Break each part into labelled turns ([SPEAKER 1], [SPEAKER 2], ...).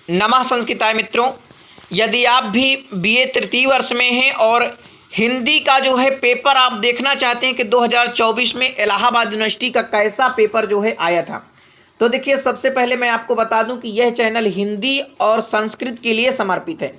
[SPEAKER 1] नमः संस्कृताय मित्रों, यदि आप भी बीए तृतीय वर्ष में हैं और हिंदी का जो है पेपर आप देखना चाहते हैं कि 2024 में इलाहाबाद यूनिवर्सिटी का कैसा पेपर जो है आया था, तो देखिए सबसे पहले मैं आपको बता दूं कि यह चैनल हिंदी और संस्कृत के लिए समर्पित है।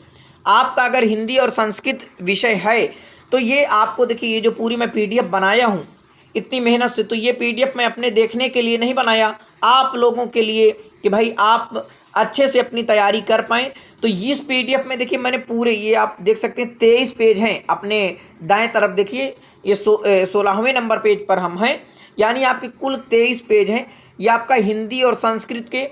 [SPEAKER 1] आपका अगर हिंदी और संस्कृत विषय है तो ये आपको देखिए, ये जो पूरी मैं पीडीएफ बनाया हूँ इतनी मेहनत से, तो ये पीडीएफ मैं अपने देखने के लिए नहीं बनाया, आप लोगों के लिए कि भाई आप अच्छे से अपनी तैयारी कर पाएँ। तो इस पीडीएफ में देखिए मैंने पूरे, ये आप देख सकते हैं 23 पेज हैं, अपने दाएं तरफ देखिए ये 16वें नंबर पेज पर हम हैं, यानी आपके कुल 23 पेज हैं। ये आपका हिंदी और संस्कृत के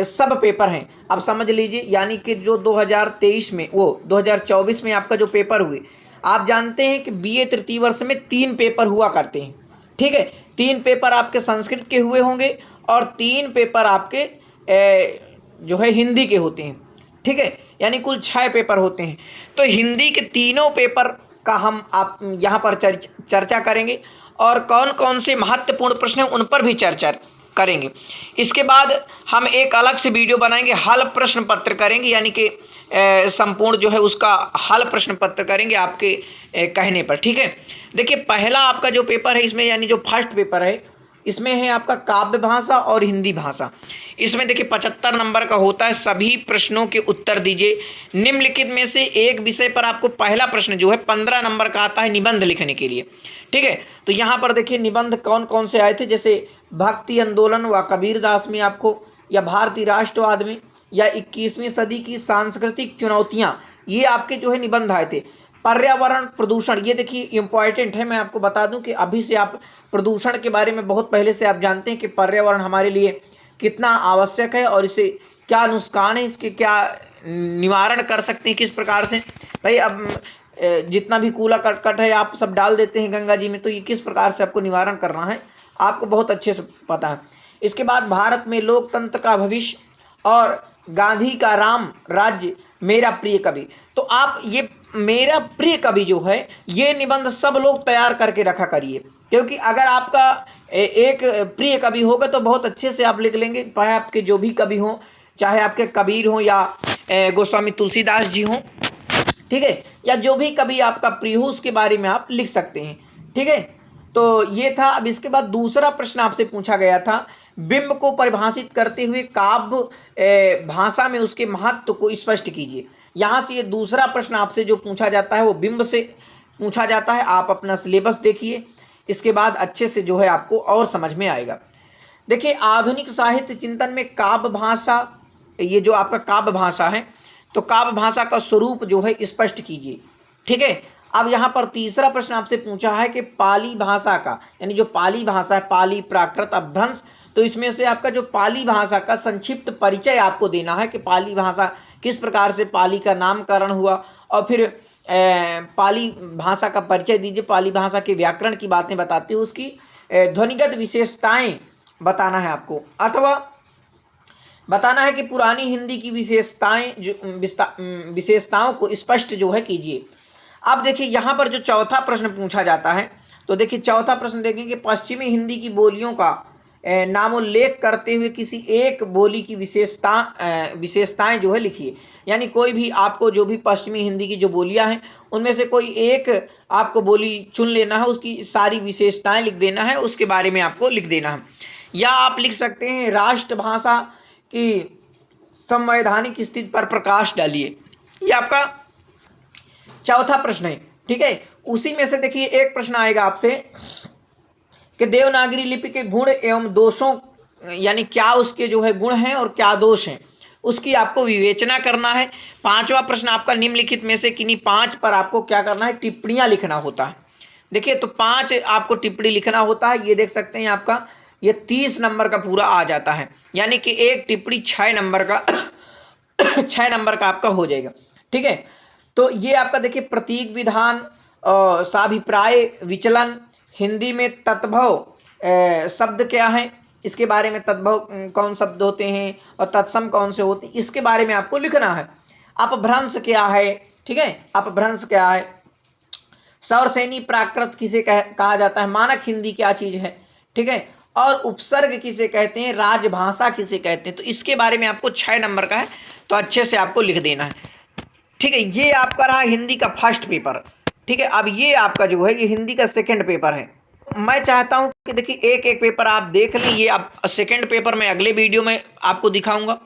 [SPEAKER 1] सब पेपर हैं। अब समझ लीजिए, यानी कि जो 2023 में वो 2024 में आपका जो पेपर हुए, आप जानते हैं कि बीए तृतीय वर्ष में 3 पेपर हुआ करते हैं, ठीक है। 3 पेपर आपके संस्कृत के हुए होंगे और 3 पेपर आपके जो है हिंदी के होते हैं, ठीक है, यानी कुल 6 पेपर होते हैं। तो हिंदी के तीनों पेपर का हम आप यहाँ पर चर्चा करेंगे और कौन कौन से महत्वपूर्ण प्रश्न हैं उन पर भी चर्चा करेंगे। इसके बाद हम एक अलग से वीडियो बनाएंगे, हल प्रश्न पत्र करेंगे, यानी कि संपूर्ण जो है उसका हल प्रश्न पत्र करेंगे आपके कहने पर, ठीक है। देखिए पहला आपका जो पेपर है इसमें, यानी जो फर्स्ट पेपर है इसमें है आपका काव्य भाषा और हिंदी भाषा। इसमें देखिए 75 नंबर का होता है। सभी प्रश्नों के उत्तर दीजिए। निम्नलिखित में से एक विषय पर आपको पहला प्रश्न जो है 15 नंबर का आता है निबंध लिखने के लिए, ठीक है। तो यहाँ पर देखिए निबंध कौन कौन से आए थे, जैसे भक्ति आंदोलन व कबीरदास में आपको, या भारतीय राष्ट्रवाद में, या 21वीं सदी की सांस्कृतिक चुनौतियाँ, ये आपके जो है निबंध आए थे। पर्यावरण प्रदूषण, ये देखिए इम्पॉर्टेंट है। मैं आपको बता दूं कि अभी से आप प्रदूषण के बारे में बहुत पहले से आप जानते हैं कि पर्यावरण हमारे लिए कितना आवश्यक है और इसे क्या नुकसान है, इसके क्या निवारण कर सकते हैं, किस प्रकार से। भाई अब जितना भी कूड़ा करकट है आप सब डाल देते हैं गंगा जी में, तो ये किस प्रकार से आपको निवारण करना है आपको बहुत अच्छे से पता है। इसके बाद भारत में लोकतंत्र का भविष्य और गांधी का राम राज्य, मेरा प्रिय कवि। तो आप ये मेरा प्रिय कवि जो है ये निबंध सब लोग तैयार करके रखा करिए, क्योंकि अगर आपका एक प्रिय कवि होगा तो बहुत अच्छे से आप लिख लेंगे, चाहे आपके जो भी कवि हों, चाहे आपके कबीर हों या गोस्वामी तुलसीदास जी हों, ठीक है, या जो भी कवि आपका प्रिय हो उसके बारे में आप लिख सकते हैं, ठीक है। तो ये था। अब इसके बाद दूसरा प्रश्न आपसे पूछा गया था, बिंब को परिभाषित करते हुए काव्य भाषा में उसके महत्व को स्पष्ट कीजिए। यहाँ से ये दूसरा प्रश्न आपसे जो पूछा जाता है वो बिंब से पूछा जाता है। आप अपना सिलेबस देखिए, इसके बाद अच्छे से जो है आपको और समझ में आएगा। देखिए आधुनिक साहित्य चिंतन में काव्य भाषा, ये जो आपका काव्य भाषा है, तो काव्य भाषा का स्वरूप जो है स्पष्ट कीजिए, ठीक है। अब यहाँ पर तीसरा प्रश्न आपसे पूछा है कि पाली भाषा का, यानी जो पाली भाषा है, पाली प्राकृत अपभ्रंश, तो इसमें से आपका जो पाली भाषा का संक्षिप्त परिचय आपको देना है कि पाली भाषा किस प्रकार से पाली का नामकरण हुआ, और फिर पाली भाषा का परिचय दीजिए। पाली भाषा के व्याकरण की बातें बताते हुए उसकी ध्वनिगत विशेषताएं बताना है आपको, अथवा बताना है कि पुरानी हिंदी की विशेषताओं को स्पष्ट जो है कीजिए। अब देखिए यहाँ पर जो चौथा प्रश्न पूछा जाता है, तो देखिए चौथा प्रश्न देखेंगे, पश्चिमी हिंदी की बोलियों का नामोल्लेख करते हुए किसी एक बोली की विशेषताएं जो है लिखिए। यानी कोई भी आपको जो भी पश्चिमी हिंदी की जो बोलियां हैं उनमें से कोई एक आपको बोली चुन लेना है, उसकी सारी विशेषताएं लिख देना है, उसके बारे में आपको लिख देना है। या आप लिख सकते हैं राष्ट्रभाषा की संवैधानिक स्थिति पर प्रकाश डालिए। ये आपका चौथा प्रश्न है, ठीक है। उसी में से देखिए एक प्रश्न आएगा आपसे कि देवनागरी लिपि के गुण एवं दोषों, यानी क्या उसके जो है गुण हैं और क्या दोष हैं, उसकी आपको विवेचना करना है। पांचवा प्रश्न आपका निम्नलिखित में से किन्हीं 5 पर आपको क्या करना है, टिप्पणियां लिखना होता है। देखिए तो 5 आपको टिप्पणी लिखना होता है। ये देख सकते हैं आपका ये 30 नंबर का पूरा आ जाता है, यानी कि एक टिप्पणी 6 नंबर का 6 नंबर का आपका हो जाएगा, ठीक है। तो ये आपका देखिए प्रतीक विधान, साभिप्राय विचलन, हिंदी में तद्भव शब्द क्या है, इसके बारे में तद्भव कौन शब्द होते हैं और तत्सम कौन से होते हैं, इसके बारे में आपको लिखना है। अपभ्रंश क्या है, ठीक है, अपभ्रंश क्या है, सौरसेनी प्राकृत किसे कहा जाता है, मानक हिंदी क्या चीज है, ठीक है, और उपसर्ग किसे कहते हैं, राजभाषा किसे कहते हैं। तो इसके बारे में आपको 6 नंबर का है। तो अच्छे से आपको लिख देना है। ठीक है, ये आपका रहा हिंदी का फर्स्ट पेपर। ठीक है, अब ये आपका जो है ये हिंदी का सेकंड पेपर है। मैं चाहता हूं कि देखिए एक एक पेपर आप देख लें। ये आप सेकंड पेपर में अगले वीडियो में आपको दिखाऊंगा।